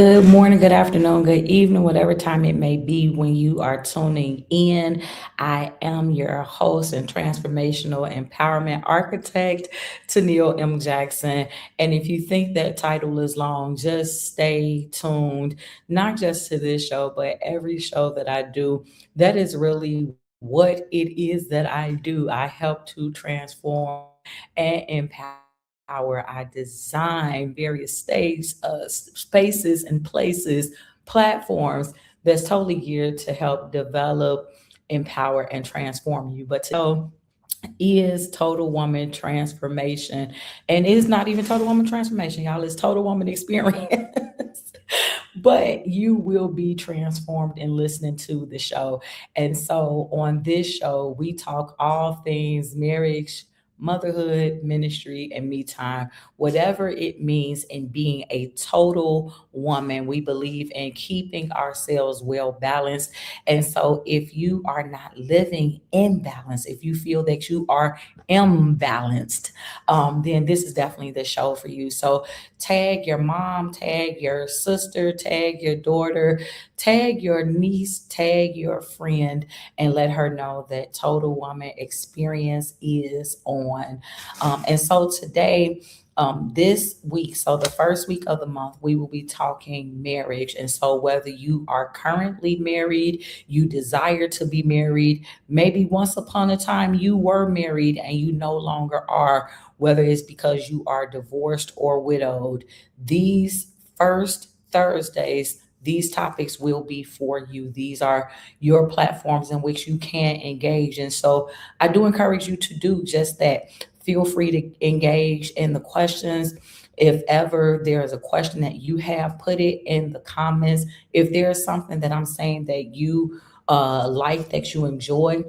Good morning, good afternoon, good evening, whatever time it may be when you are tuning in. I am your host and transformational empowerment architect, Tennille M. Jackson. And if you think that title is long, just stay tuned, not just to this show, but every show that I do. That is really what it is that I do. I help to transform and empower. I design various spaces and places, platforms that's totally geared to help develop, empower, and transform you. But is Total Woman Transformation. And it's not even Total Woman Transformation, y'all. It's Total Woman Experience. But you will be transformed in listening to the show. And so on this show, we talk all things marriage, motherhood, ministry, and me time, whatever it means in being a total woman. We believe in keeping ourselves well balanced. And so if you are not living in balance, if you feel that you are imbalanced, then this is definitely the show for you. So tag your mom, tag your sister, tag your daughter, tag your niece, tag your friend, and let her know that Total Woman Experience is on. And so today, this week, so the first week of the month, we will be talking marriage. And so, whether you are currently married, you desire to be married, maybe once upon a time you were married and you no longer are, whether it's because you are divorced or widowed, these first Thursdays, these topics will be for you. These are your platforms in which you can engage. And so I do encourage you to do just that. Feel free to engage in the questions. If ever there is a question that you have, put it in the comments. If there's something that I'm saying that you like, that you enjoy,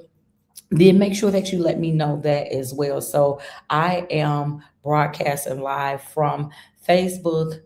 then make sure that you let me know that as well. So I am broadcasting live from Facebook,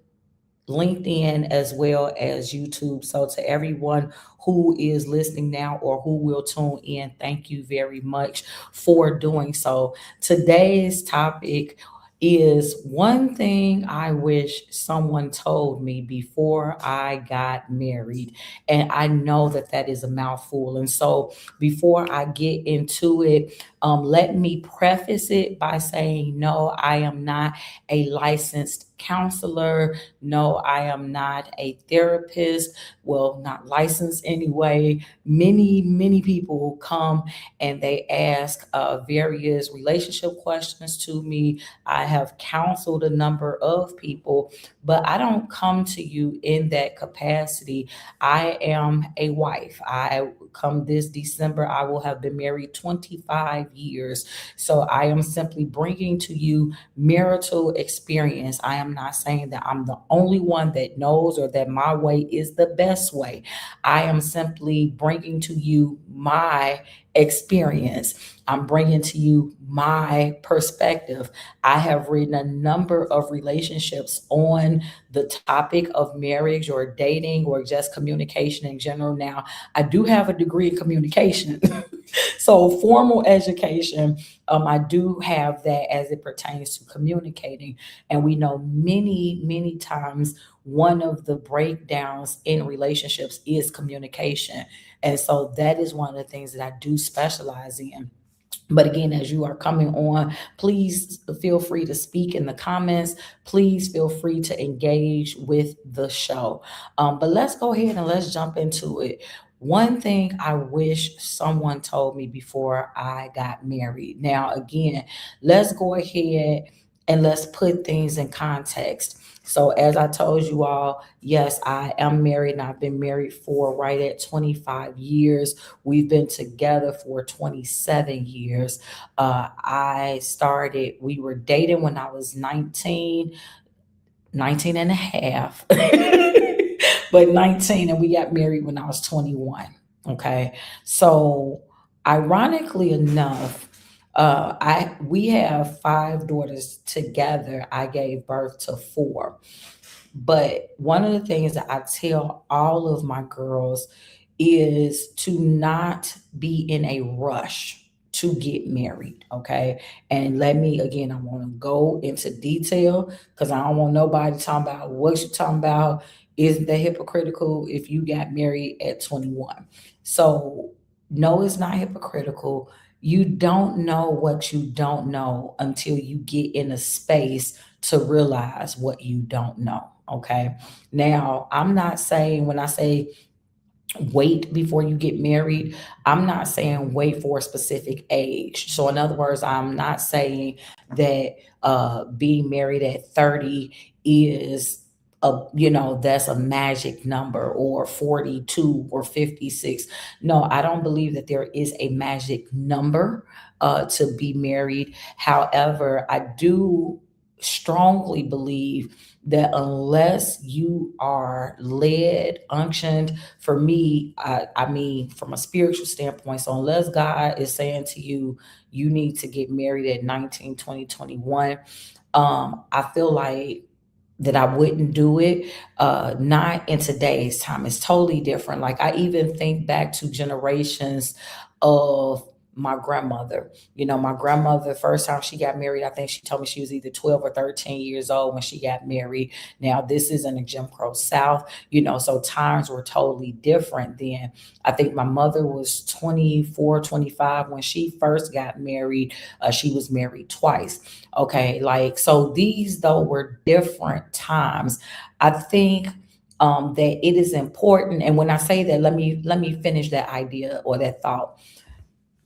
LinkedIn, as well as YouTube. So to everyone who is listening now or who will tune in, thank you very much for doing so. Today's topic is one thing I wish someone told me before I got married. And I know that that is a mouthful. And so before I get into it, let me preface it by saying, no, I am not a licensed counselor. No, I am not a therapist. Well, not licensed anyway. Many people come and they ask various relationship questions to me. I have counseled a number of people, but I don't come to you in that capacity. I am a wife. I come this December, I will have been married 25 years. So I am simply bringing to you marital experience. I am not saying that I'm the only one that knows or that my way is the best way. I am simply bringing to you my experience. I'm bringing to you my perspective. I have written a number of relationships on the topic of marriage or dating or just communication in general. Now, I do have a degree in communication. So formal education, I do have that as it pertains to communicating. And we know many times one of the breakdowns in relationships is communication. And so that is one of the things that I do specialize in. But again, as you are coming on, please feel free to speak in the comments. Please feel free to engage with the show. But let's go ahead and let's jump into it. One thing I wish someone told me before I got married. Now, again, let's go ahead and let's put things in context. So, as I told you all, yes, I am married and I've been married for right at 25 years. We've been together for 27 years. We were dating when I was 19 and a half, but 19, and we got married when I was 21. Okay. So, ironically enough, I we have five daughters together. I gave birth to four. But one of the things that I tell all of my girls is to not be in a rush to get married. Okay. And let me, again, I want to go into detail because I don't want nobody talking about what you're talking about. Isn't that hypocritical if you got married at 21? So, no, it's not hypocritical. You don't know what you don't know until you get in a space to realize what you don't know. Okay. Now, I'm not saying when I say wait before you get married, I'm not saying wait for a specific age. So, in other words, I'm not saying that being married at 30 is that's a magic number, or 42 or 56. No, I don't believe that there is a magic number to be married. However, I do strongly believe that unless you are led, unctioned, for me, I mean, from a spiritual standpoint, so unless God is saying to you, you need to get married at 19, 20, 21, I feel like that I wouldn't do it. Not in today's time. It's totally different. Like, I even think back to generations of my grandmother. My grandmother, first time she got married, I think she told me she was either 12 or 13 years old when she got married. Now, this is in the Jim Crow South, so times were totally different then. I think my mother was 24, 25 when she first got married. She was married twice. Okay, like, so these though were different times. I think that it is important, and when I say that, let me finish that idea or that thought.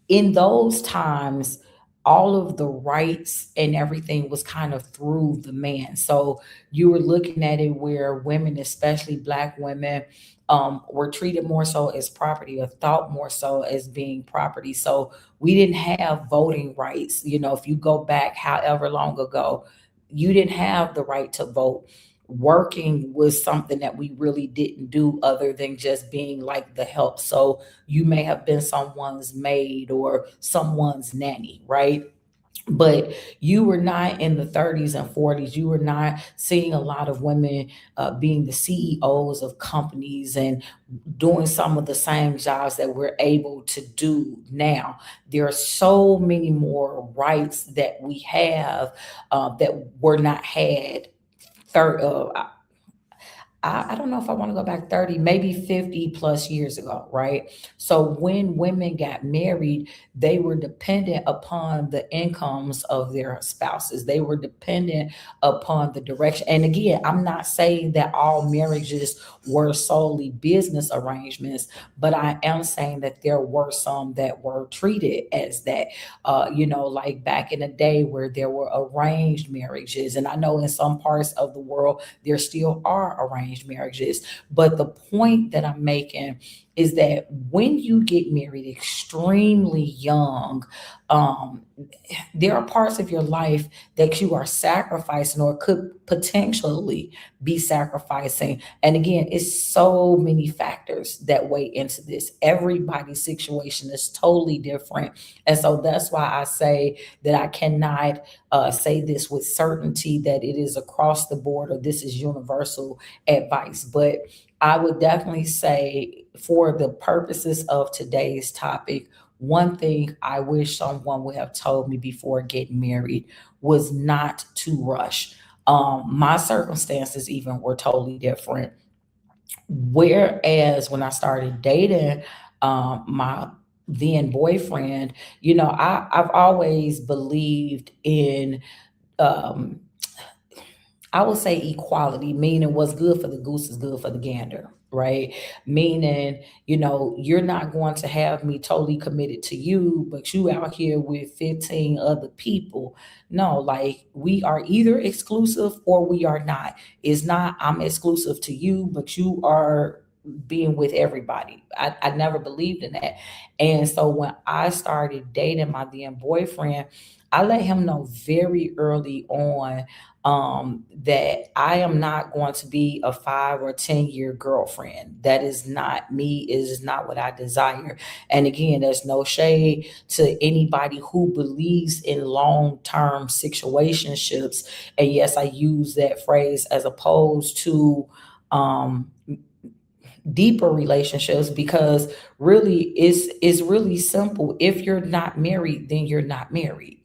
In those times, all of the rights and everything was kind of through the man. So you were looking at it where women, especially Black women, were treated more so as property, or thought more so as being property. So we didn't have voting rights. If you go back however long ago, you didn't have the right to vote. Working was something that we really didn't do other than just being like the help. So you may have been someone's maid or someone's nanny, right? But you were not in the 30s and 40s. You were not seeing a lot of women being the CEOs of companies and doing some of the same jobs that we're able to do now. There are so many more rights that we have that were not had. Third, I don't know if I want to go back 30, maybe 50 plus years ago, right? So when women got married, they were dependent upon the incomes of their spouses. They were dependent upon the direction. And again, I'm not saying that all marriages were solely business arrangements, but I am saying that there were some that were treated as that, like back in the day where there were arranged marriages. And I know in some parts of the world, there still are arranged marriages. But the point that I'm making is that when you get married extremely young, um, there are parts of your life that you are sacrificing or could potentially be sacrificing. And again, it's so many factors that weigh into this. Everybody's situation is totally different. And so that's why I say that I cannot say this with certainty that it is across the board or this is universal advice. But I would definitely say, for the purposes of today's topic, one thing I wish someone would have told me before getting married was not to rush. My circumstances even were totally different. Whereas when I started dating my then boyfriend, I've always believed in um, I would say equality, meaning what's good for the goose is good for the gander, right? Meaning, you're not going to have me totally committed to you, but you out here with 15 other people. No, like, we are either exclusive or we are not. It's not I'm exclusive to you, but you are being with everybody. I never believed in that. And so when I started dating my then boyfriend, I let him know very early on that I am not going to be a 5 or 10 year girlfriend. That is not me. It is not what I desire. And again, there's no shade to anybody who believes in long term situationships. And yes, I use that phrase as opposed to um, deeper relationships, because really it's really simple. If you're not married, then you're not married.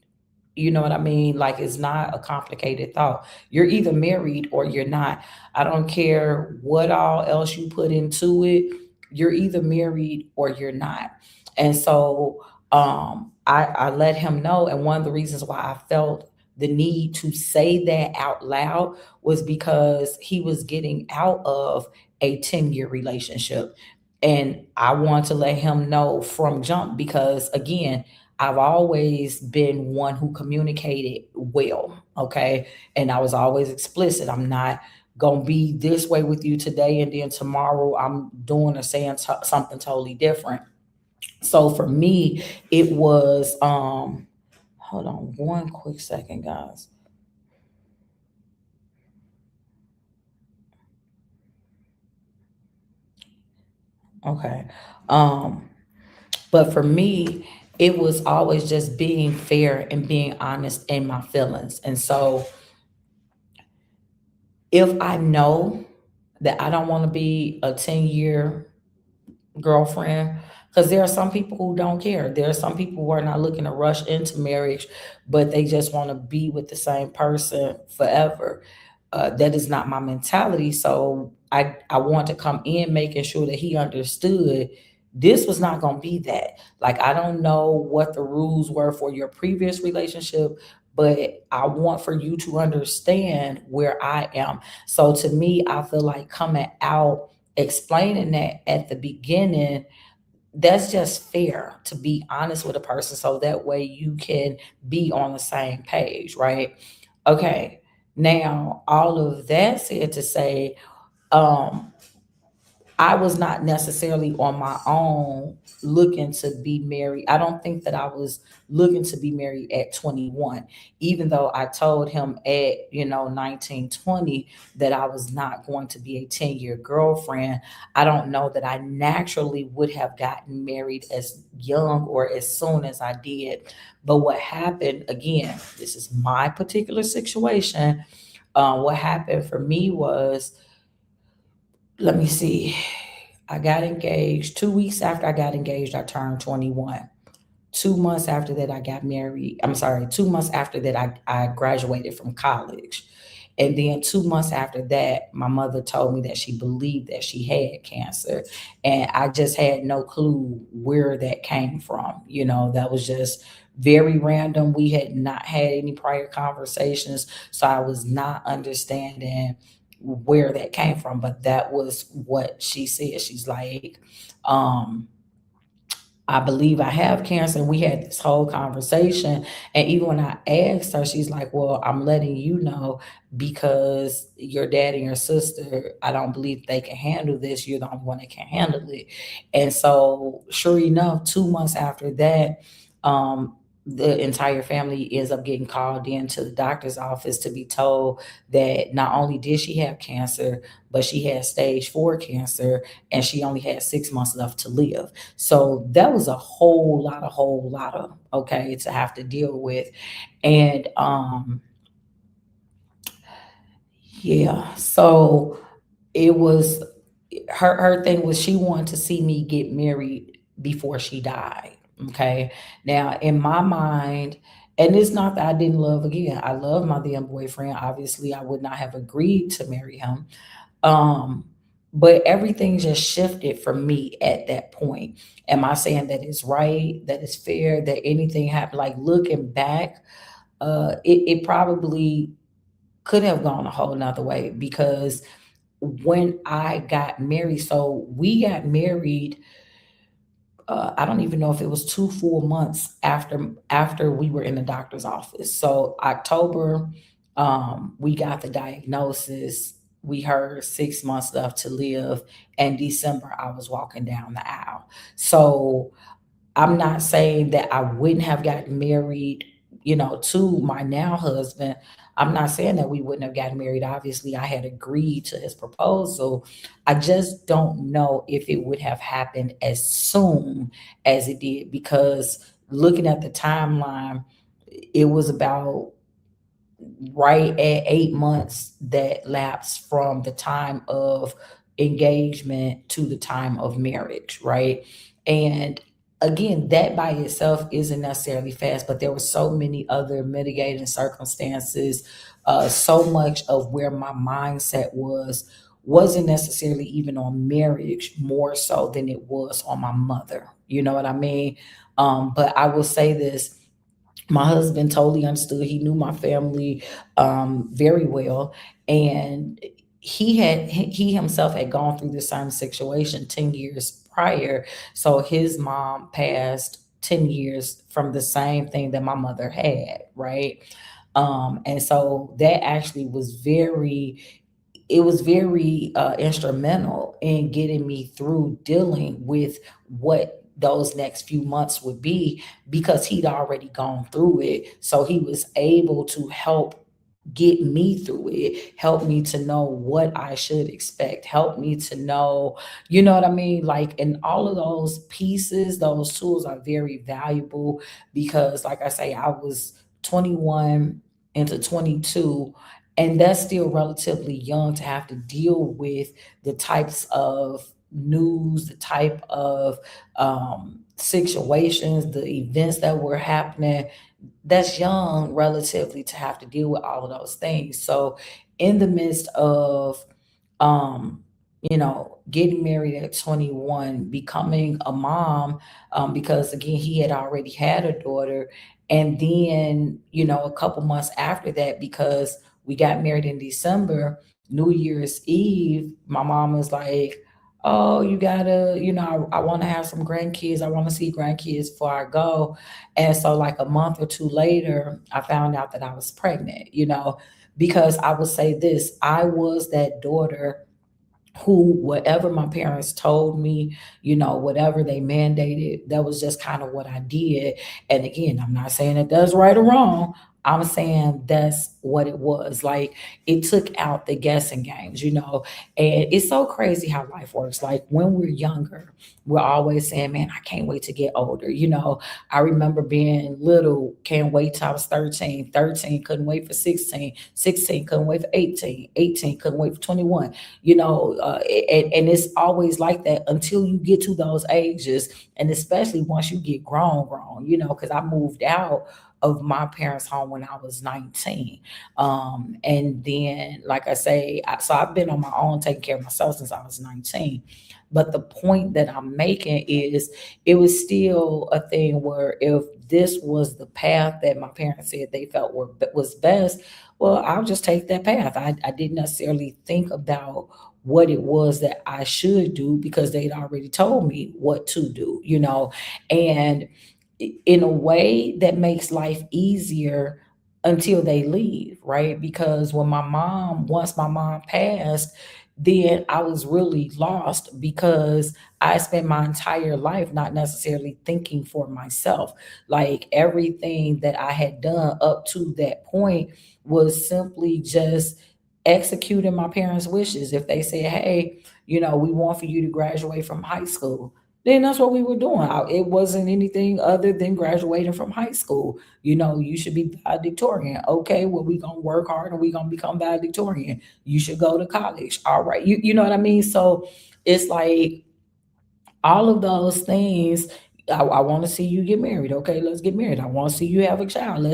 You know what I mean? Like it's not a complicated thought. You're either married or you're not. I don't care what all else you put into it. You're either married or you're not. And so I let him know. And one of the reasons why I felt the need to say that out loud was because he was getting out of a 10-year relationship. And I want to let him know from jump because, again, I've always been one who communicated well, okay? And I was always explicit. I'm not gonna be this way with you today, and then tomorrow I'm doing or saying something totally different. So for me, it was hold on one quick second, guys. Okay. Um, but for me, it was always just being fair and being honest in my feelings. And so if I know that I don't want to be a 10-year girlfriend, because there are some people who don't care. There are some people who are not looking to rush into marriage, but they just want to be with the same person forever. That is not my mentality. So I want to come in making sure that he understood this was not going to be that. Like, I don't know what the rules were for your previous relationship, but I want for you to understand where I am. So to me, I feel like coming out, explaining that at the beginning, that's just fair to be honest with a person so that way you can be on the same page, right? Okay. Now, all of that said to say, um, I was not necessarily on my own looking to be married. I don't think that I was looking to be married at 21, even though I told him at, 19, 20 that I was not going to be a 10-year girlfriend. I don't know that I naturally would have gotten married as young or as soon as I did. But what happened, again, this is my particular situation. What happened for me was, let me see. I got engaged. 2 weeks after I got engaged, I turned 21. 2 months after that, I got married. I'm sorry, 2 months after that, I graduated from college. And then 2 months after that, my mother told me that she believed that she had cancer. And I just had no clue where that came from. That was just very random. We had not had any prior conversations. So I was not understanding where that came from. But that was what she said. She's like, um, I believe I have cancer. And we had this whole conversation. And even when I asked her, she's like, well, I'm letting you know because your dad and your sister, I don't believe they can handle this. You're the only one that can handle it. And so, sure enough, 2 months after that, the entire family ends up getting called into the doctor's office to be told that not only did she have cancer, but she had stage 4 cancer and she only had 6 months left to live. So that was a whole lot of okay to have to deal with. And yeah, so it was her thing was she wanted to see me get married before she died. Okay. Now in my mind, and it's not that I didn't love, again, I love my then boyfriend. Obviously, I would not have agreed to marry him. Um, but everything just shifted for me at that point. Am I saying that it's right, that it's fair, that anything happened? Like looking back, it probably could have gone a whole nother way because when I got married, so we got married, I don't even know if it was 2 full months after we were in the doctor's office. So October, we got the diagnosis. We heard 6 months left to live, and December I was walking down the aisle. So I'm not saying that I wouldn't have gotten married, to my now husband. I'm not saying that we wouldn't have gotten married. Obviously, I had agreed to his proposal. I just don't know if it would have happened as soon as it did because looking at the timeline, it was about right at 8 months that lapsed from the time of engagement to the time of marriage, right? And again, that by itself isn't necessarily fast, but there were so many other mitigating circumstances. So much of where my mindset wasn't necessarily even on marriage, more so than it was on my mother. You know what I mean? But I will say this, my husband totally understood. He knew my family very well, and he himself had gone through the same situation 10 years prior. So his mom passed 10 years from the same thing that my mother had, right? And so that actually was very instrumental in getting me through dealing with what those next few months would be, because he'd already gone through it. So he was able to help get me through it, help me to know what I should expect, help me to know, you know what I mean? Like, and all of those pieces, those tools are very valuable, because, like I say, I was 21 into 22, and that's still relatively young to have to deal with the types of news, the type of situations, the events that were happening. That's young relatively to have to deal with all of those things. So, in the midst of um, getting married at 21, becoming a mom, because again, he had already had a daughter. And then, a couple months after that, because we got married in December, New Year's Eve, my mom was like, "Oh, you gotta, I want to have some grandkids. I want to see grandkids before I go." And so, like a month or two later, I found out that I was pregnant, because I would say this, I was that daughter who, whatever my parents told me, whatever they mandated, that was just kind of what I did. And again, I'm not saying that that's right or wrong. I'm saying that's what it was. Like, it took out the guessing games, and it's so crazy how life works. Like, when we're younger, we're always saying, man, I can't wait to get older. I remember being little, can't wait till I was 13, 13, couldn't wait for 16, 16, couldn't wait for 18, 18, couldn't wait for 21, and it's always like that until you get to those ages, and especially once you get grown, because I moved out of my parents' home when I was 19. And then, like I say, so I've been on my own, taking care of myself since I was 19. But the point that I'm making is, it was still a thing where, if this was the path that my parents said they felt was best, well, I'll just take that path. I didn't necessarily think about what it was that I should do, because they'd already told me what to do. And in a way that makes life easier until they leave, right? Because once my mom passed, then I was really lost, because I spent my entire life not necessarily thinking for myself. Like, everything that I had done up to that point was simply just executing my parents' wishes. If they said, hey, we want for you to graduate from high school, then that's what we were doing. It wasn't anything other than graduating from high school. You should be valedictorian. Okay, well, we gonna work hard and we gonna become valedictorian. You should go to college. All right, you know what I mean? So it's like, all of those things. I want to see you get married. Okay, let's get married. I want to see you have a child.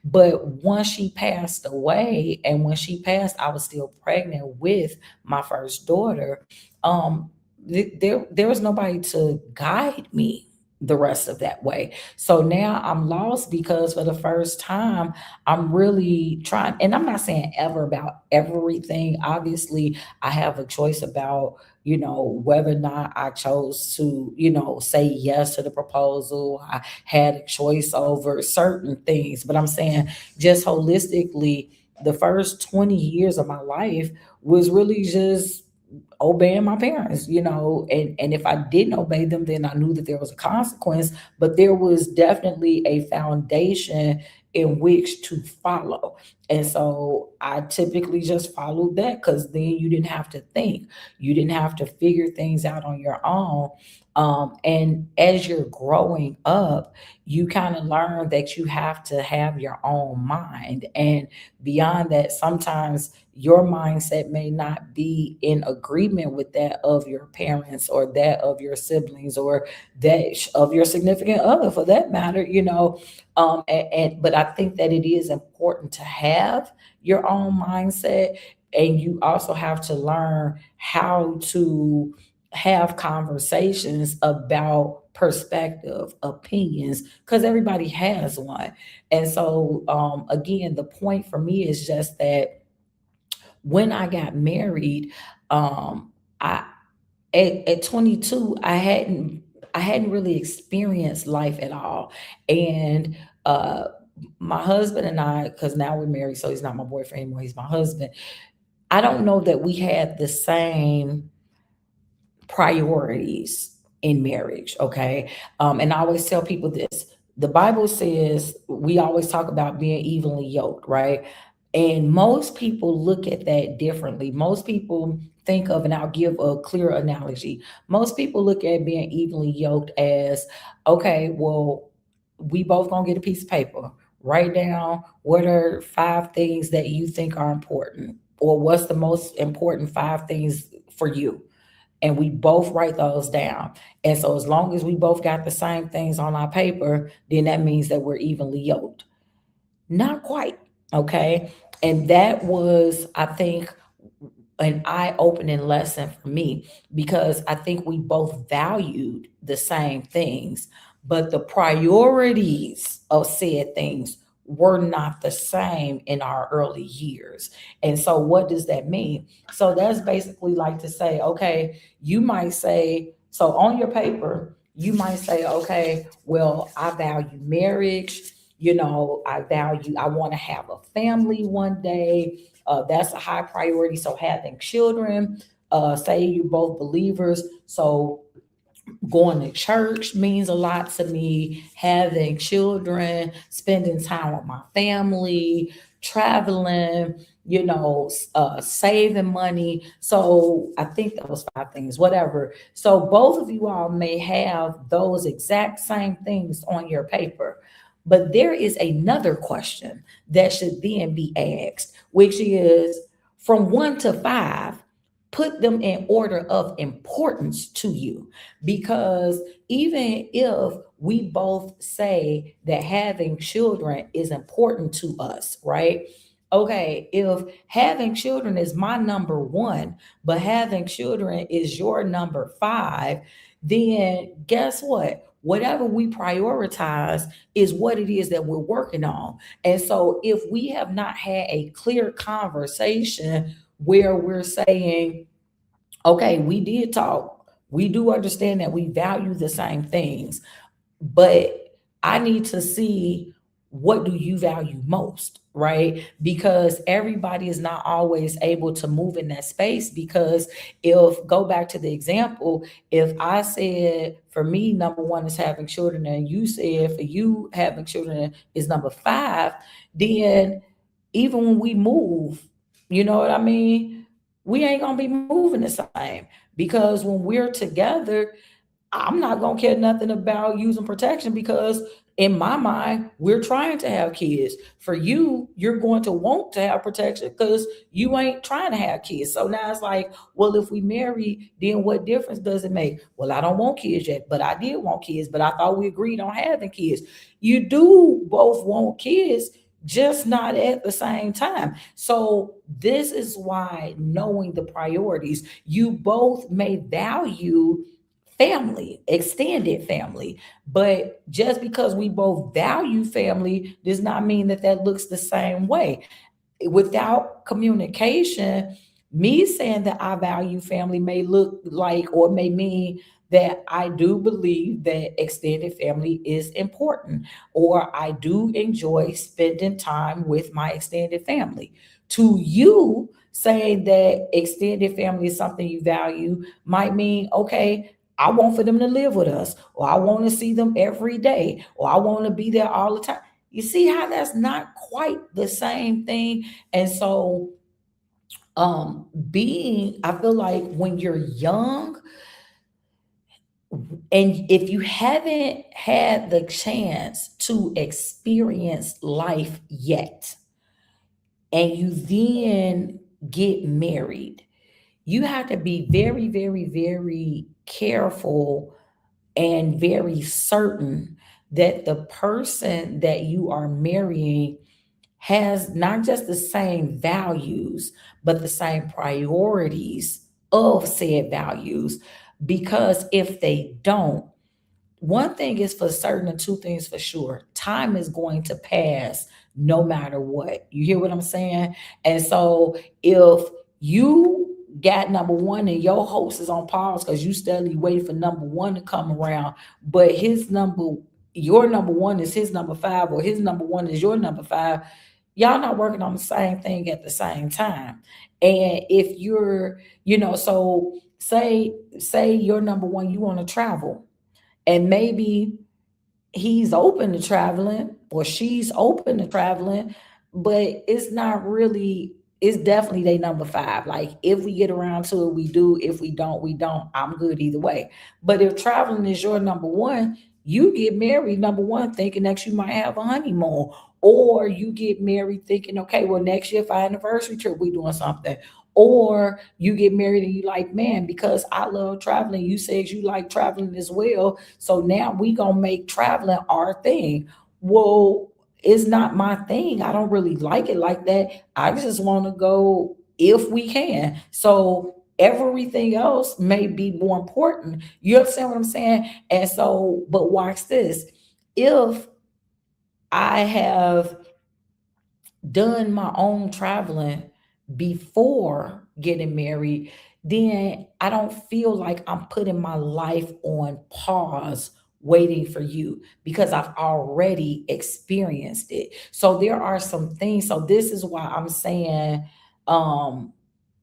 But once she passed away, and when she passed, I was still pregnant with my first daughter. Um, there was nobody to guide me the rest of that way. So now I'm lost, because for the first time, I'm really trying, and I'm not saying ever about everything. Obviously, I have a choice about, whether or not I chose to, say yes to the proposal. I had a choice over certain things, but I'm saying, just holistically, the first 20 years of my life was really just obeying my parents, and if I didn't obey them, then I knew that there was a consequence, but there was definitely a foundation in which to follow. And so I typically just followed that, because then you didn't have to think, you didn't have to figure things out on your own. And as you're growing up, you kind of learn that you have to have your own mind. And beyond that, sometimes your mindset may not be in agreement with that of your parents or that of your siblings or that of your significant other for that matter, but I think that it is important to have your own mindset, and you also have to learn how to have conversations about perspective, opinions, because everybody has one. And so, again, the point for me is just that when I got married, I at 22, I hadn't really experienced life at all, and uh, my husband and I, because now we're married, so he's not my boyfriend anymore, he's my husband. I don't know that we had the same priorities in marriage, okay? And I always tell people this: the Bible says, we always talk about being evenly yoked, right? And most people look at that differently. Most people think of, and I'll give a clear analogy. Most people look at being evenly yoked as, okay, well, we both gonna get a piece of paper. Write down what are 5 things that you think are important, or what's the most important 5 things for you, and we both write those down. And so as long as we both got the same things on our paper, then that means that we're evenly yoked. Not quite. Okay. And that was, I think, an eye-opening lesson for me, because I think we both valued the same things, but the priorities of said things were not the same in our early years. And so what does that mean? So that's basically like to say, okay, you might say, so on your paper, you might say, okay, well, I value marriage, I want to have a family one day. That's a high priority. So having children, say you're both believers, so going to church means a lot to me. Having children, spending time with my family, traveling, saving money. So I think that was 5 things, whatever. So both of you all may have those exact same things on your paper. But there is another question that should then be asked, which is, from 1 to 5, put them in order of importance to you. Because even if we both say that having children is important to us, right? Okay, if having children is my number one, but having children is your number 5, then guess what? Whatever we prioritize is what it is that we're working on. And so if we have not had a clear conversation where we're saying, okay, we did talk, we do understand that we value the same things, but I need to see, what do you value most, right? Because everybody is not always able to move in that space. Because if, go back to the example, if I said for me, number one is having children, and you said for you having children is number 5, then even when we move, you know what I mean? We ain't gonna be moving the same, because when we're together, I'm not gonna care nothing about using protection, because in my mind, we're trying to have kids. For you, you're going to want to have protection because you ain't trying to have kids. So now it's like, well, if we marry, then what difference does it make? Well, I don't want kids yet, but I did want kids, but I thought we agreed on having kids. You do both want kids, just not at the same time. So this is why knowing the priorities, you both may value family, extended family. But just because we both value family does not mean that that looks the same way. Without communication, me saying that I value family may look like, or may mean that I do believe that extended family is important, or I do enjoy spending time with my extended family. To you, saying that extended family is something you value might mean, okay, I want for them to live with us, or I want to see them every day, or I want to be there all the time. You see how that's not quite the same thing? And so, being, I feel like when you're young, And if you haven't had the chance to experience life yet, and you then get married, you have to be very, very, very careful and very certain that the person that you are marrying has not just the same values, but the same priorities of said values. Because if they don't, one thing is for certain and two things for sure. Time is going to pass no matter what. You hear what I'm saying? And so if you got number one and your host is on pause because you steadily waiting for number one to come around, but your number one is his number five, or his number one is your number five, y'all not working on the same thing at the same time. And if you're, so say your number one, you want to travel, and maybe he's open to traveling or she's open to traveling, but it's not really, it's definitely they number five. Like if we get around to it, we do. If we don't, we don't. I'm good either way. But if traveling is your number one, you get married number one thinking that you might have a honeymoon. Or you get married thinking, okay, well, next year for our anniversary trip, we doing something. Or you get married and you like, man, because I love traveling, you said you like traveling as well, so now we gonna make traveling our thing. Well, it's not my thing. I don't really like it like that. I just want to go if we can. So everything else may be more important. You understand what I'm saying? And so, but watch this. If I have done my own traveling before getting married, then I don't feel like I'm putting my life on pause waiting for you, because I've already experienced it. So there are some things. So this is why I'm saying, um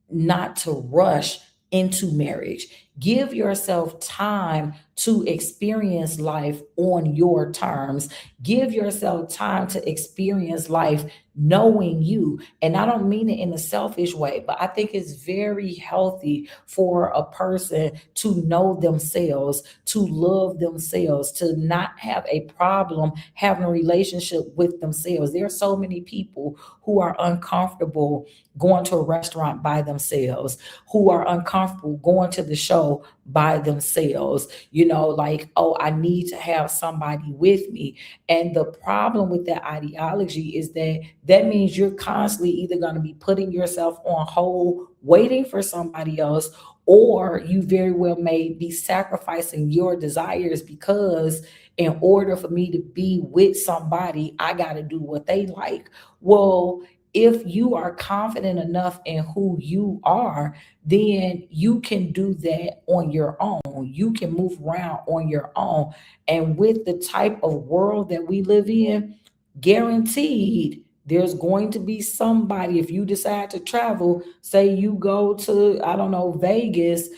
not to rush into marriage. Give yourself time to experience life on your terms. Give yourself time to experience life knowing you. And I don't mean it in a selfish way, but I think it's very healthy for a person to know themselves, to love themselves, to not have a problem having a relationship with themselves. There are so many people who are uncomfortable going to a restaurant by themselves, who are uncomfortable going to the show by themselves, like, oh, I need to have somebody with me. And the problem with that ideology is that that means you're constantly either going to be putting yourself on hold, waiting for somebody else, or you very well may be sacrificing your desires because in order for me to be with somebody, I got to do what they like. Well, if you are confident enough in who you are, then you can do that on your own. You can move around on your own. And with the type of world that we live in, guaranteed there's going to be somebody. If you decide to travel, say you go to, I don't know, Vegas,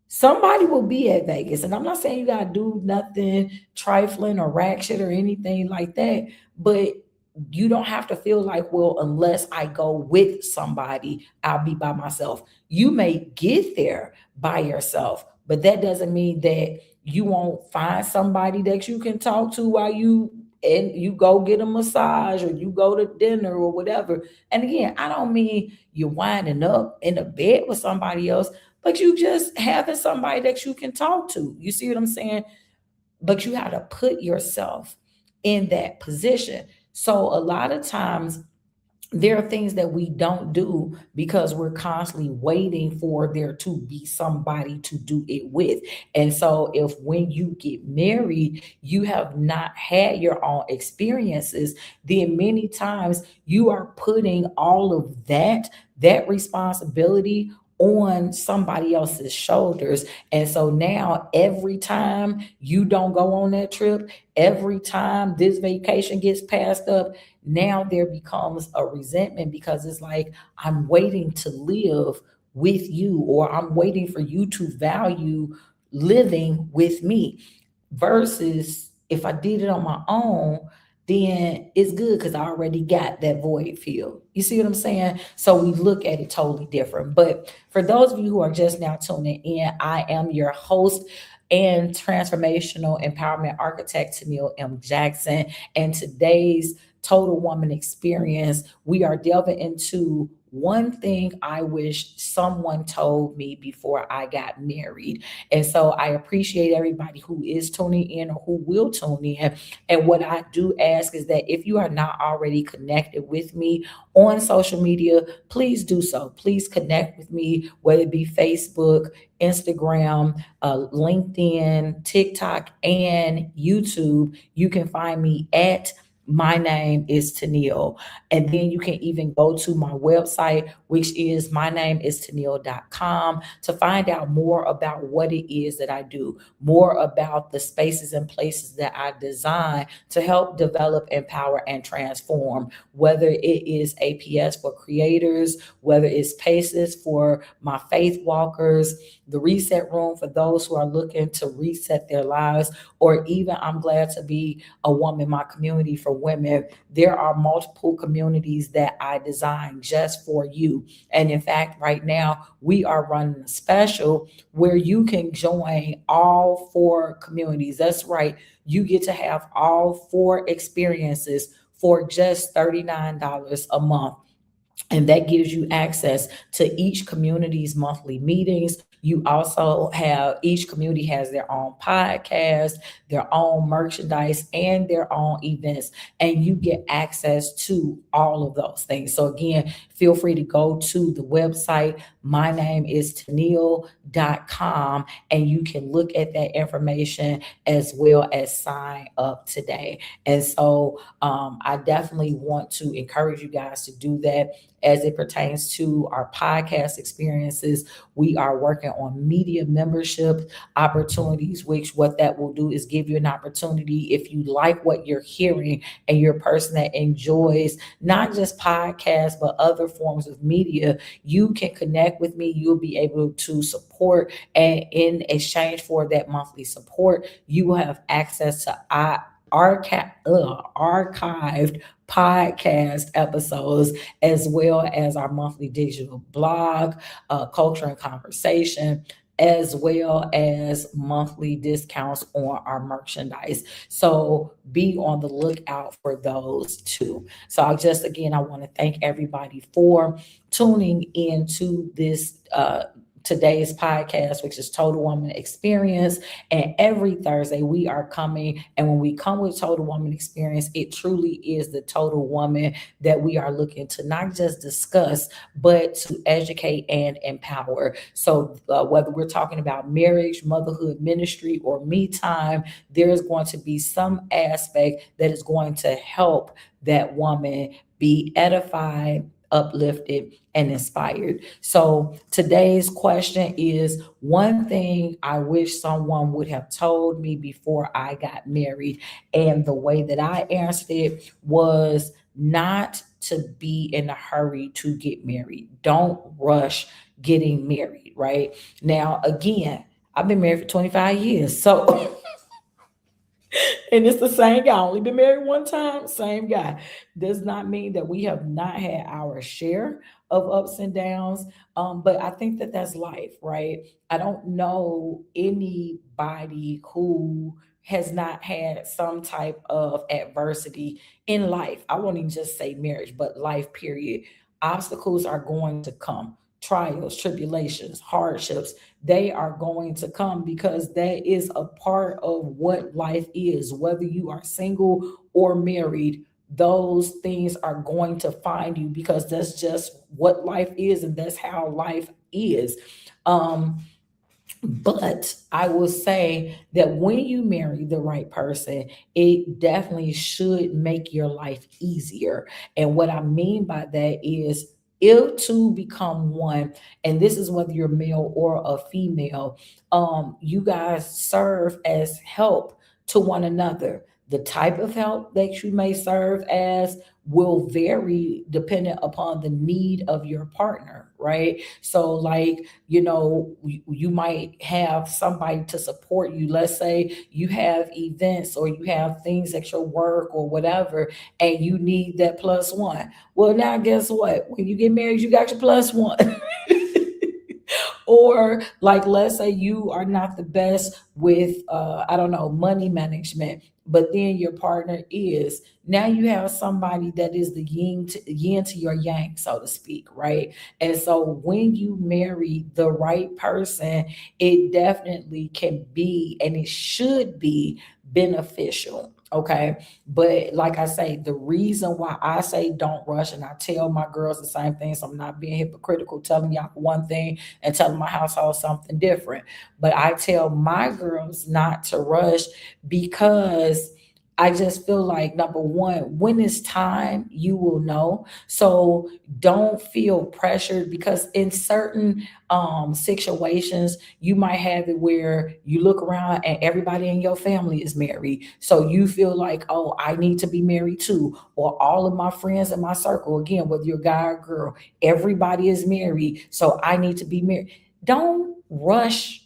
somebody will be at Vegas. And I'm not saying you gotta do nothing trifling or ratchet or anything like that, but you don't have to feel like, well, unless I go with somebody, I'll be by myself. You may get there by yourself, but that doesn't mean that you won't find somebody that you can talk to while you go get a massage or you go to dinner or whatever. And again, I don't mean you're winding up in a bed with somebody else, but you just having somebody that you can talk to. You see what I'm saying? But you have to put yourself in that position. So a lot of times there are things that we don't do because we're constantly waiting for there to be somebody to do it with. And so if when you get married, you have not had your own experiences, then many times you are putting all of that responsibility on somebody else's shoulders. And so now every time you don't go on that trip, every time this vacation gets passed up, now there becomes a resentment because it's like, I'm waiting to live with you, or I'm waiting for you to value living with me. Versus if I did it on my own, then it's good because I already got that void filled. You see what I'm saying? So we look at it totally different. But for those of you who are just now tuning in, I am your host, and transformational empowerment architect Tennille M. Jackson. And today's Total Woman Experience, we are delving into one thing I wish someone told me before I got married. And so I appreciate everybody who is tuning in or who will tune in. And what I do ask is that if you are not already connected with me on social media, please do so. Please connect with me, whether it be Facebook, Instagram, LinkedIn, TikTok, and YouTube. You can find me at my name is Tennille. And then you can even go to my website, which is mynameistennille.com, to find out more about what it is that I do, more about the spaces and places that I design to help develop, empower, and transform, whether it is APS for creators, whether it's PACES for my faith walkers, the reset room for those who are looking to reset their lives, or even I'm glad to be a woman, my community for women. There are multiple communities that I designed just for you. And in fact, right now, we are running a special where you can join all four communities. That's right. You get to have all four experiences for just $39 a month. And that gives you access to each community's monthly meetings. You also have each community has their own podcast, their own merchandise, and their own events, and you get access to all of those things. So again, feel free to go to the website. My name is Tennille.com, and you can look at that information as well as sign up today. And so I definitely want to encourage you guys to do that. As it pertains to our podcast experiences, we are working on media membership opportunities, which what that will do is give you an opportunity if you like what you're hearing and you're a person that enjoys not just podcasts, but other forms of media, you can connect with me. You'll be able to support, and in exchange for that monthly support, you will have access to archived podcast episodes, as well as our monthly digital blog, culture and conversation, as well as monthly discounts on our merchandise. So be on the lookout for those too. So I want to thank everybody for tuning into this today's podcast, which is Total Woman Experience. And every Thursday we are coming. And when we come with Total Woman Experience, it truly is the total woman that we are looking to not just discuss, but to educate and empower. So whether we're talking about marriage, motherhood, ministry, or me time, there is going to be some aspect that is going to help that woman be edified, uplifted, and inspired. So today's question is one thing I wish someone would have told me before I got married. And the way that I answered it was not to be in a hurry to get married. Don't rush getting married, right? Now, again, I've been married for 25 years. So and it's the same guy. Only been married one time, same guy. Does not mean that we have not had our share of ups and downs. But I think that that's life, right? I don't know anybody who has not had some type of adversity in life. I won't even just say marriage, but life, period. Obstacles are going to come. Trials, tribulations, hardships, they are going to come because that is a part of what life is. Whether you are single or married, those things are going to find you because that's just what life is and that's how life is. Um, but I will say that when you marry the right person, it definitely should make your life easier. And what I mean by that is if two become one, and this is whether you're male or a female, you guys serve as help to one another. The type of help that you may serve as will vary dependent upon the need of your partner, right? So, like, you might have somebody to support you. Let's say you have events or you have things at your work or whatever, and you need that plus one. Well, now guess what? When you get married, you got your plus one. Or like, let's say you are not the best with, I don't know, money management, but then your partner is. Now you have somebody that is the yin to your yang, so to speak, right? And so when you marry the right person, it definitely can be and it should be beneficial. Okay. But like I say, the reason why I say don't rush, and I tell my girls the same thing, so I'm not being hypocritical, telling y'all one thing and telling my household something different. But I tell my girls not to rush because I just feel like, number one, when it's time, you will know. So don't feel pressured, because in certain situations, you might have it where you look around and everybody in your family is married. So you feel like, oh, I need to be married too. Or all of my friends in my circle, again, whether you're a guy or girl, everybody is married. So I need to be married. Don't rush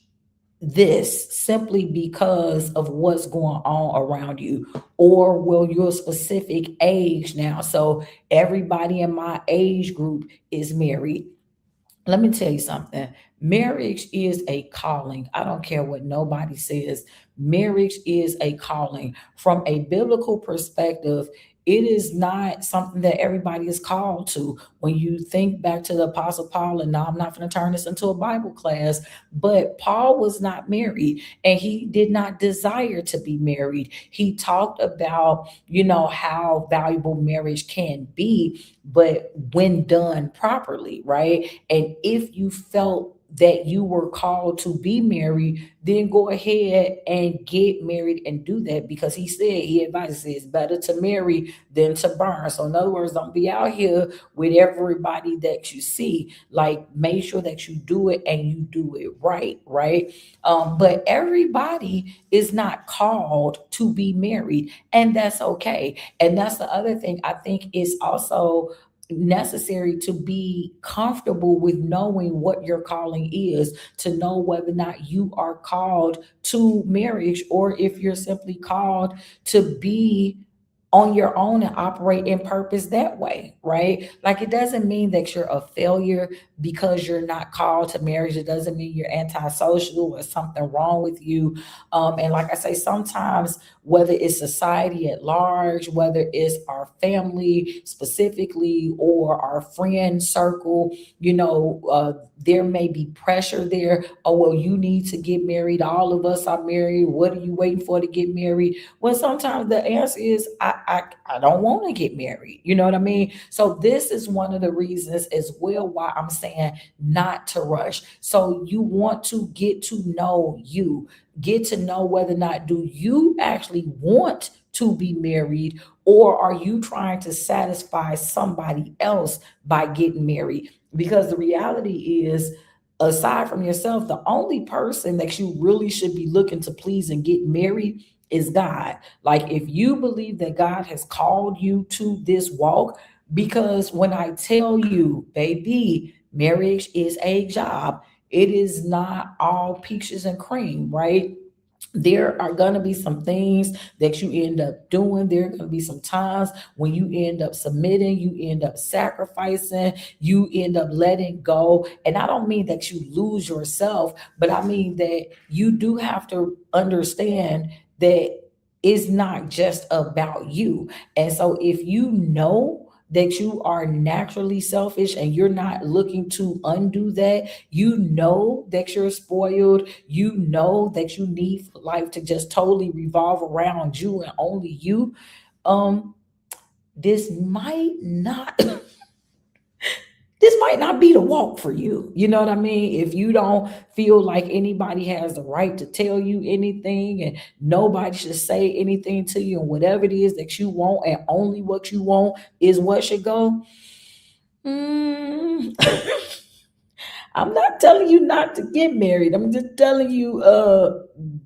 this simply because of what's going on around you, or will your specific age now. So everybody in my age group is married. Let me tell you something. Marriage is a calling. I don't care what nobody says. Marriage is a calling. From a biblical perspective, it is not something that everybody is called to. When you think back to the Apostle Paul, and now I'm not going to turn this into a Bible class, but Paul was not married and he did not desire to be married. He talked about, how valuable marriage can be, but when done properly, right? And if you felt that you were called to be married, then go ahead and get married and do that, because he advises it's better to marry than to burn. So in other words, don't be out here with everybody that you see. Like, make sure that you do it and you do it right, right? But everybody is not called to be married, and that's okay. And that's the other thing I think is also necessary, to be comfortable with knowing what your calling is, to know whether or not you are called to marriage, or if you're simply called to be on your own and operate in purpose that way, right? Like, it doesn't mean that you're a failure because you're not called to marriage. It doesn't mean you're antisocial or something wrong with you. And like I say, sometimes, whether it's society at large, whether it's our family specifically, or our friend circle, there may be pressure there. Oh, well, you need to get married. All of us are married. What are you waiting for to get married? Well, sometimes the answer is, I don't want to get married. You know what I mean? So this is one of the reasons as well why I'm saying not to rush. So you want to get to know you, get to know whether or not do you actually want to be married, or are you trying to satisfy somebody else by getting married? Because the reality is, aside from yourself, the only person that you really should be looking to please and get married is God. Like, if you believe that God has called you to this walk, because when I tell you, baby, marriage is a job, it is not all peaches and cream, right? There are going to be some things that you end up doing. There are going to be some times when you end up submitting, you end up sacrificing, you end up letting go. And I don't mean that you lose yourself, but I mean that you do have to understand that it's not just about you. And so if you know that you are naturally selfish and you're not looking to undo that, you know that you're spoiled, you know that you need life to just totally revolve around you and only you, um this might not this might not be the walk for you. You know what I mean? If you don't feel like anybody has the right to tell you anything, and nobody should say anything to you, and whatever it is that you want and only what you want is what should go. mm, I'm not telling you not to get married. I'm just telling you,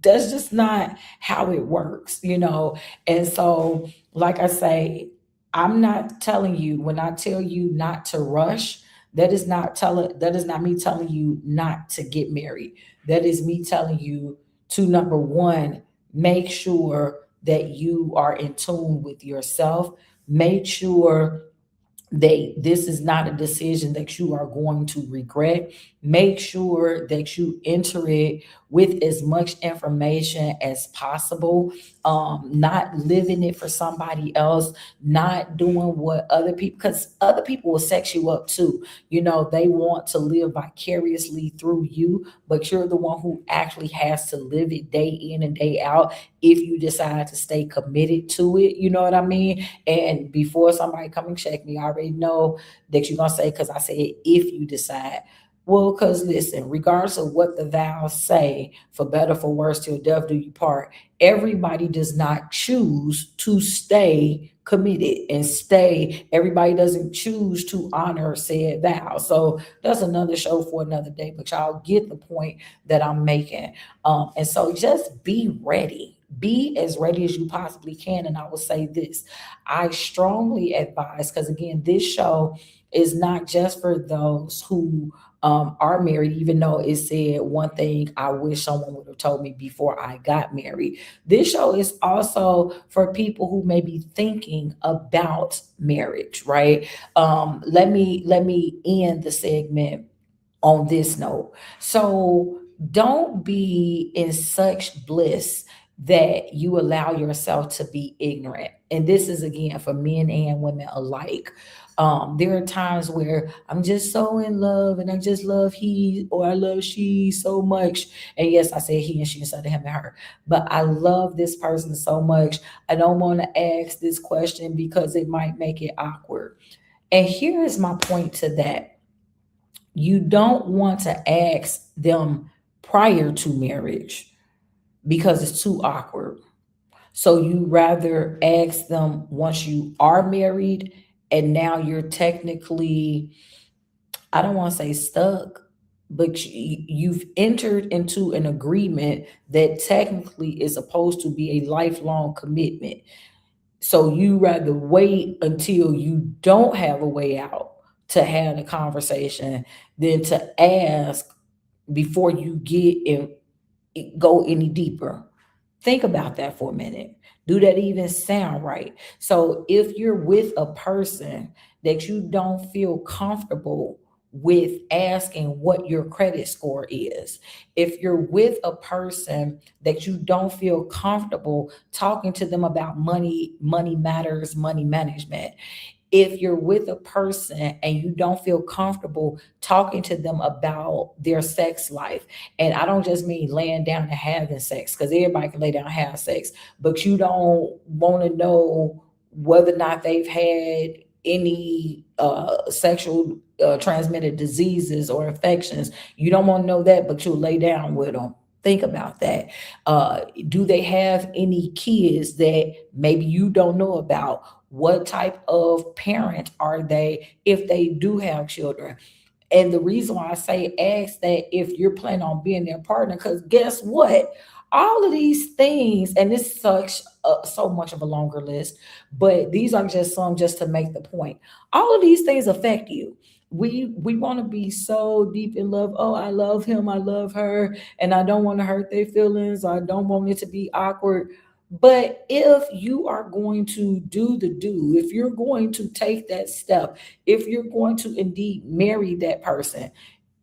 that's just not how it works. And so, like I say, I'm not telling you, when I tell you not to rush, that is not me telling you not to get married. That is me telling you to, number one, make sure that you are in tune with yourself. Make sure This is not a decision that you are going to regret. Make sure that you enter it with as much information as possible. Not living it for somebody else, not doing what other people, because other people will sex you up too. They want to live vicariously through you, but you're the one who actually has to live it day in and day out if you decide to stay committed to it. You know what I mean? And before somebody come and check me, I already know that you're gonna say, because I said if you decide. Well, because listen, regardless of what the vows say, for better, for worse, till death do you part, everybody does not choose to stay committed and stay. Everybody doesn't choose to honor said vow. So that's another show for another day, but y'all get the point that I'm making. And so just be ready. Be as ready as you possibly can. And I will say this, I strongly advise, because again, this show is not just for those who are married, even though it said one thing I wish someone would have told me before I got married. This show is also for people who may be thinking about marriage, right? Let me end the segment on this note. So don't be in such bliss that you allow yourself to be ignorant. And this is again for men and women alike. There are times where I'm just so in love and I just love he or I love she so much. And yes, I said he and she instead of him and her. But I love this person so much. I don't want to ask this question because it might make it awkward. And here is my point to that. You don't want to ask them prior to marriage because it's too awkward. So you rather ask them once you are married and now you're technically, I don't want to say stuck, but you've entered into an agreement that technically is supposed to be a lifelong commitment. So you rather wait until you don't have a way out to have the conversation than to ask before you get in, go any deeper. Think about that for a minute. Do that even sound right? So if you're with a person that you don't feel comfortable with asking what your credit score is, if you're with a person that you don't feel comfortable talking to them about money, money matters, money management, if you're with a person and you don't feel comfortable talking to them about their sex life, and I don't just mean laying down and having sex, because everybody can lay down and have sex, but you don't want to know whether or not they've had any sexual transmitted diseases or infections. You don't want to know that, but you'll lay down with them. Think about that. Do they have any kids that maybe you don't know about? What type of parent are they if they do have children? And the reason why I say ask that if you're planning on being their partner, because guess what? All of these things, and this is so much of a longer list, but these are just some just to make the point. All of these things affect you. We want to be so deep in love. Oh, I love him, I love her, and I don't want to hurt their feelings. I don't want it to be awkward. But if you are going to do the do, if you're going to take that step, if you're going to indeed marry that person,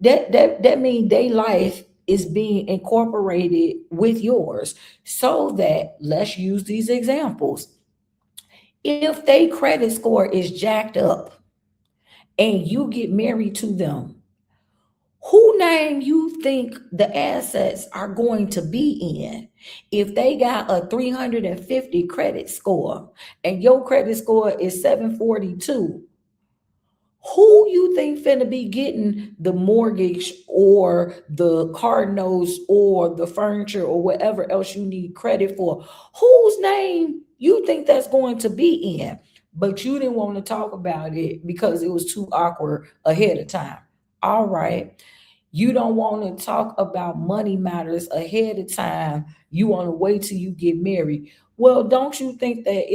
that means their life is being incorporated with yours. So that, let's use these examples. If their credit score is jacked up and you get married to them, who name you think the assets are going to be in? If they got a 350 credit score and your credit score is 742, who you think finna be getting the mortgage or the car notes or the furniture or whatever else you need credit for? Whose name you think that's going to be in? But you didn't want to talk about it because it was too awkward ahead of time. All right. You don't want to talk about money matters ahead of time. You want to wait till you get married. Well, don't you think that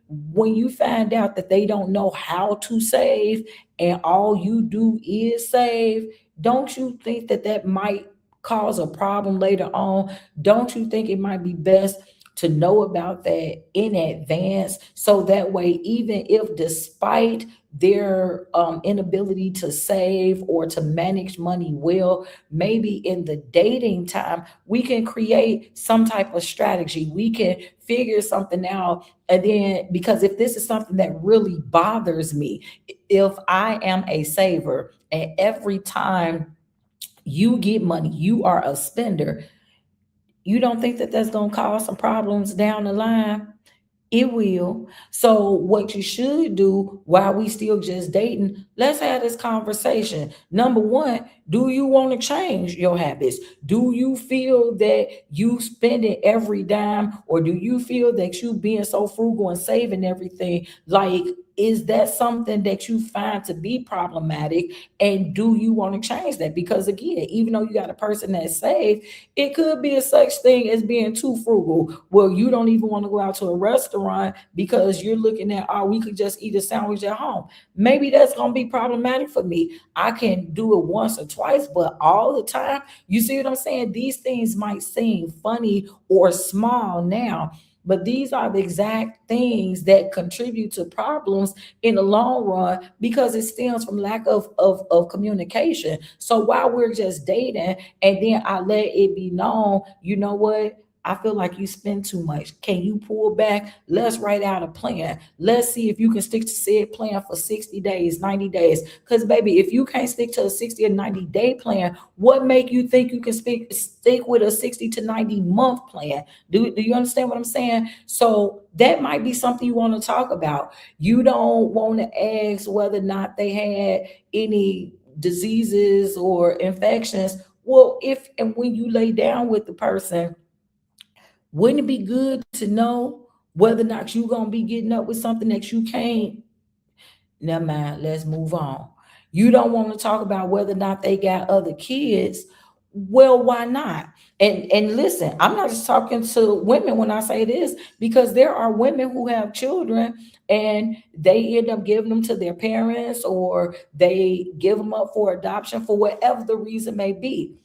when you find out that they don't know how to save and all you do is save, don't you think that that might cause a problem later on? Don't you think it might be best to know about that in advance, so that way, even if despite their inability to save or to manage money well, maybe in the dating time, we can create some type of strategy. We can figure something out. And then, because if this is something that really bothers me, if I am a saver and every time you get money, you are a spender, you don't think that that's going to cause some problems down the line? It will. So what you should do while we still just dating, let's have this conversation. Number one, do you want to change your habits? Do you feel that you spend it every dime, or do you feel that you being so frugal and saving everything? Like, is that something that you find to be problematic? And do you want to change that? Because again, even though you got a person that's saved, it could be a such thing as being too frugal. Well, you don't even want to go out to a restaurant because you're looking at, oh, we could just eat a sandwich at home. Maybe that's going to be problematic for me. I can do it once or twice, but all the time, you see what I'm saying? These things might seem funny or small now, but these are the exact things that contribute to problems in the long run, because it stems from lack of communication. So while we're just dating, and then I let it be known, you know what? I feel like you spend too much. Can you pull back? Let's write out a plan. Let's see if you can stick to said plan for 60 days, 90 days. Because, baby, if you can't stick to a 60 or 90-day plan, what make you think you can stick with a 60 to 90-month plan? Do you understand what I'm saying? So that might be something you want to talk about. You don't want to ask whether or not they had any diseases or infections. Well, if and when you lay down with the person, wouldn't it be good to know whether or not you're gonna be getting up with something that you can't? Never mind, let's move on. You don't want to talk about whether or not they got other kids. Well, why not? And listen, I'm not just talking to women when I say this, because there are women who have children and they end up giving them to their parents, or they give them up for adoption for whatever the reason may be.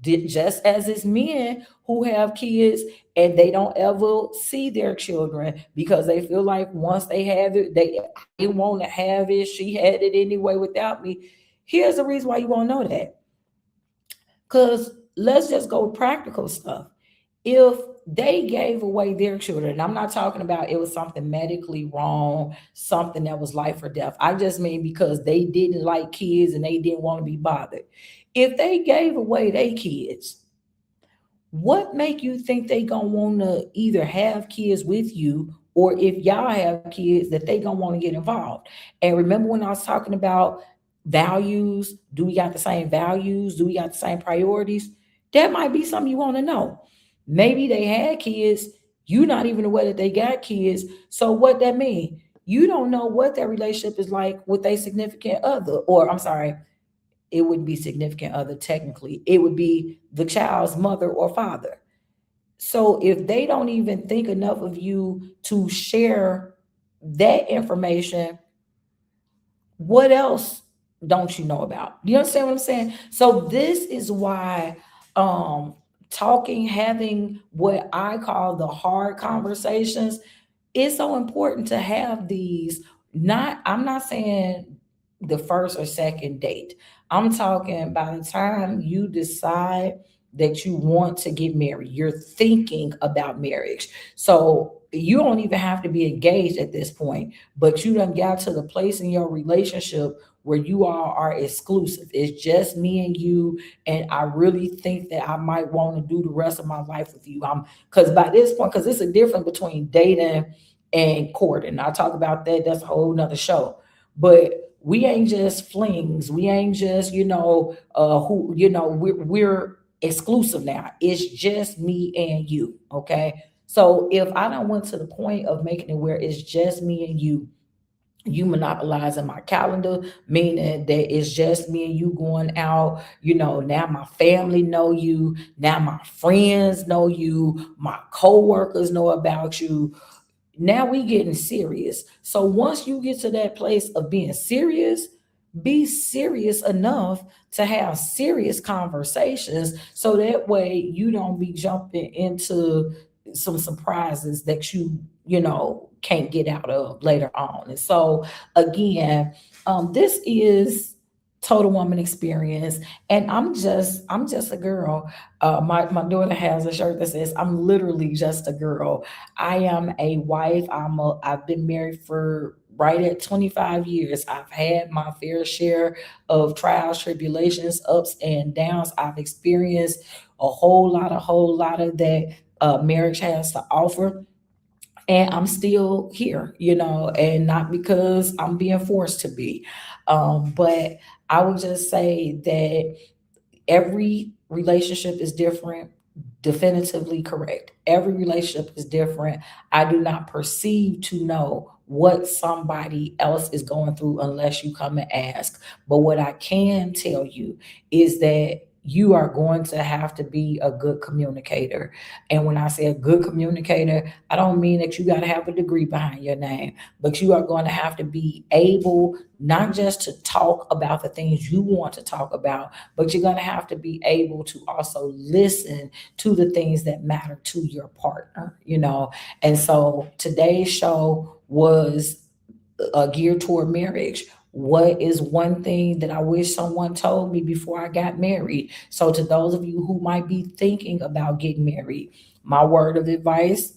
Just as it's men who have kids and they don't ever see their children because they feel like once they have it, they want to have it. She had it anyway without me. Here's the reason why you won't know that. Because let's just go practical stuff. If they gave away their children, and I'm not talking about it was something medically wrong, something that was life or death. I just mean because they didn't like kids and they didn't want to be bothered. If they gave away their kids, what make you think they gonna want to either have kids with you, or if y'all have kids that they gonna want to get involved? And remember when I was talking about values, do we got the same values, do we got the same priorities? That might be something you want to know. Maybe they had kids, you not even aware that they got kids. So what that mean? You don't know what their relationship is like with a significant other, or I'm sorry, it wouldn't be significant other technically. It would be the child's mother or father. So if they don't even think enough of you to share that information, what else don't you know about? You understand what I'm saying? So this is why um talking, having what I call the hard conversations, it's so important to have these. Not, I'm not saying the first or second date. I'm talking by the time you decide that you want to get married, you're thinking about marriage. So you don't even have to be engaged at this point, but you done got to the place in your relationship where you all are exclusive. It's just me and you, and I really think that I might want to do the rest of my life with you. I'm Because by this point, because it's a difference between dating and courting. I'll talk about that. That's a whole nother show. But we ain't just flings. We ain't just, who, we're exclusive now. It's just me and you. Okay. So if I don't went to the point of making it where it's just me and you monopolizing my calendar, meaning that it's just me and you going out. Now my family know you, now my friends know you, my co-workers know about you. Now we getting serious. So once you get to that place of being serious, be serious enough to have serious conversations, so that way you don't be jumping into some surprises that you can't get out of later on. And so again, this is total woman experience, and I'm just a girl. My daughter has a shirt that says I'm literally just a girl. I am a wife. I've been married for right at 25 years. I've had my fair share of trials, tribulations, ups and downs. I've experienced a whole lot of that marriage has to offer. And I'm still here, and not because I'm being forced to be. But I would just say that every relationship is different. Definitively correct. Every relationship is different. I do not perceive to know what somebody else is going through unless you come and ask. But what I can tell you is that you are going to have to be a good communicator. And when I say a good communicator, I don't mean that you got to have a degree behind your name, but you are going to have to be able not just to talk about the things you want to talk about, but you're going to have to be able to also listen to the things that matter to your partner. And so today's show was geared toward marriage. What is one thing that I wish someone told me before I got married? So, to those of you who might be thinking about getting married, my word of advice,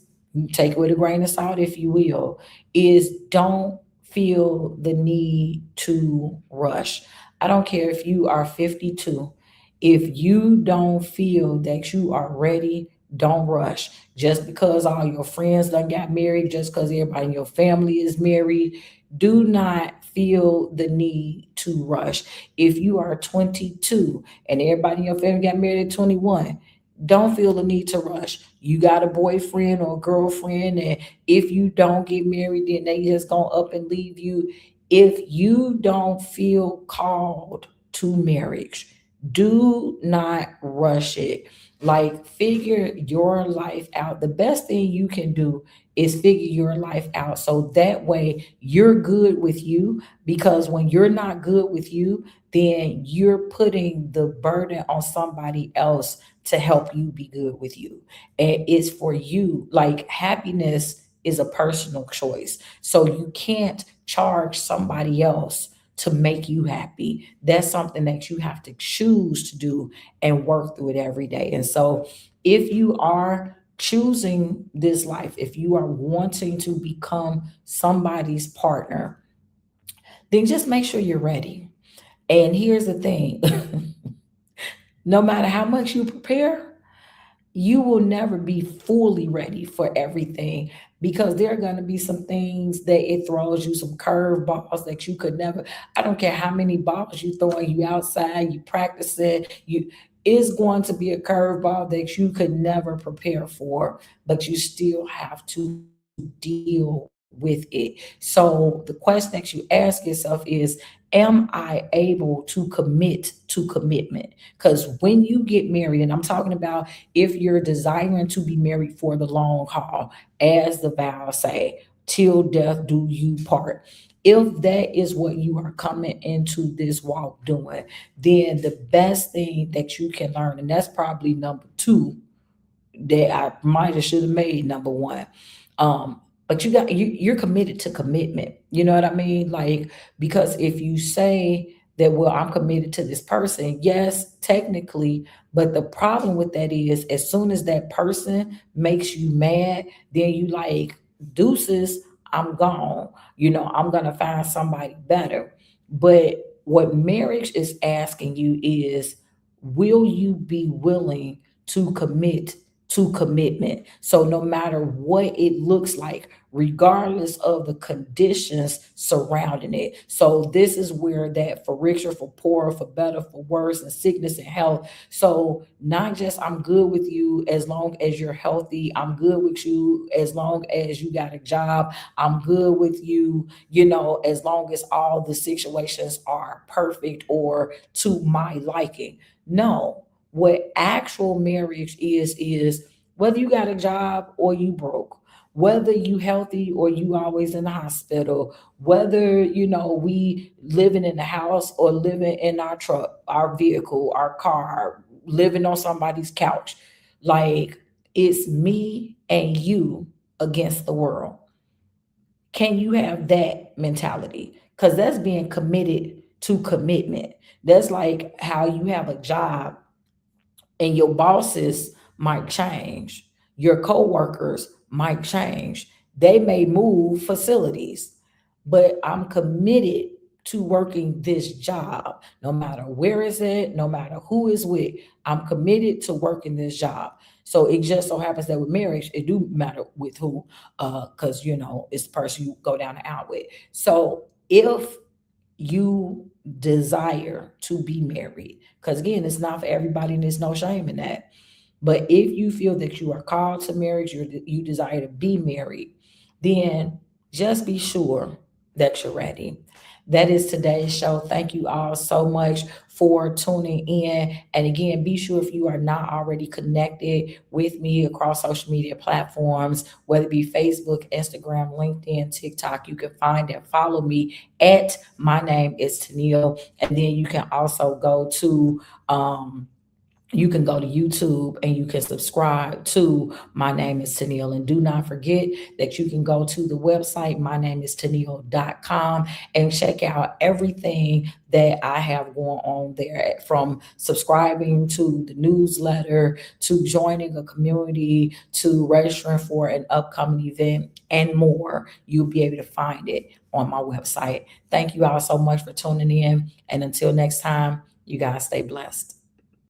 take it with a grain of salt if you will, is don't feel the need to rush. I don't care if you are 52. If you don't feel that you are ready, don't rush. Just because all your friends done got married, just because everybody in your family is married, do not feel the need to rush. If you are 22 and everybody in your family got married at 21, don't feel the need to rush. You got a boyfriend or a girlfriend, and if you don't get married, then they just gonna up and leave you. If you don't feel called to marriage, do not rush it. Like, figure your life out. The best thing you can do is figure your life out so that way you're good with you. Because when you're not good with you, then you're putting the burden on somebody else to help you be good with you. And it's for you. Like, happiness is a personal choice. So you can't charge somebody else to make you happy. That's something that you have to choose to do and work through it every day. And so, if you are choosing this life, if you are wanting to become somebody's partner, then just make sure you're ready. And here's the thing, no matter how much you prepare, you will never be fully ready for everything, because there are going to be some things that it throws you, some curve balls that you could never. I don't care how many balls you throwing, you outside, you practice it, you is going to be a curve ball that you could never prepare for, but you still have to deal with it. So the question that you ask yourself is, am I able to commit to commitment? Because when you get married, and I'm talking about if you're desiring to be married for the long haul, as the vows say, till death do you part. If that is what you are coming into this walk doing, then the best thing that you can learn, and that's probably number two, that I might have should have made number one. Um, but you're committed to commitment. You know what I mean? Like, because if you say that, well, I'm committed to this person, yes, technically, but the problem with that is as soon as that person makes you mad, then you like, deuces, I'm gone. I'm gonna find somebody better. But what marriage is asking you is, will you be willing to commit to commitment? So no matter what it looks like, regardless of the conditions surrounding it. So this is where that for richer, for poorer, for better, for worse, and sickness and health. So not just I'm good with you as long as you're healthy. I'm good with you as long as you got a job. I'm good with you, as long as all the situations are perfect or to my liking. No, what actual marriage is whether you got a job or you broke, whether you healthy or you always in the hospital, whether we living in the house or living in our truck, our vehicle, our car, living on somebody's couch. Like, It's me and you against the world. Can you have that mentality? Because that's being committed to commitment. That's like how you have a job and your bosses might change, your coworkers might change, they may move facilities, but I'm committed to working this job no matter where it's at, no matter who is with. I'm committed to working this job. So it just so happens that with marriage it do matter with who, because it's the person you go down the aisle with. So if you desire to be married, because again, it's not for everybody and there's no shame in that. But if you feel that you are called to marriage, you desire to be married, then just be sure that you're ready. That is today's show. Thank you all so much for tuning in. And again, be sure if you are not already connected with me across social media platforms, whether it be Facebook, Instagram, LinkedIn, TikTok, you can find and follow me at my name is Tennille. And then you can go to YouTube and you can subscribe to My Name is Tennille. And do not forget that you can go to the website, mynameistenille.com, and check out everything that I have going on there, from subscribing to the newsletter, to joining a community, to registering for an upcoming event, and more. You'll be able to find it on my website. Thank you all so much for tuning in. And until next time, you guys stay blessed.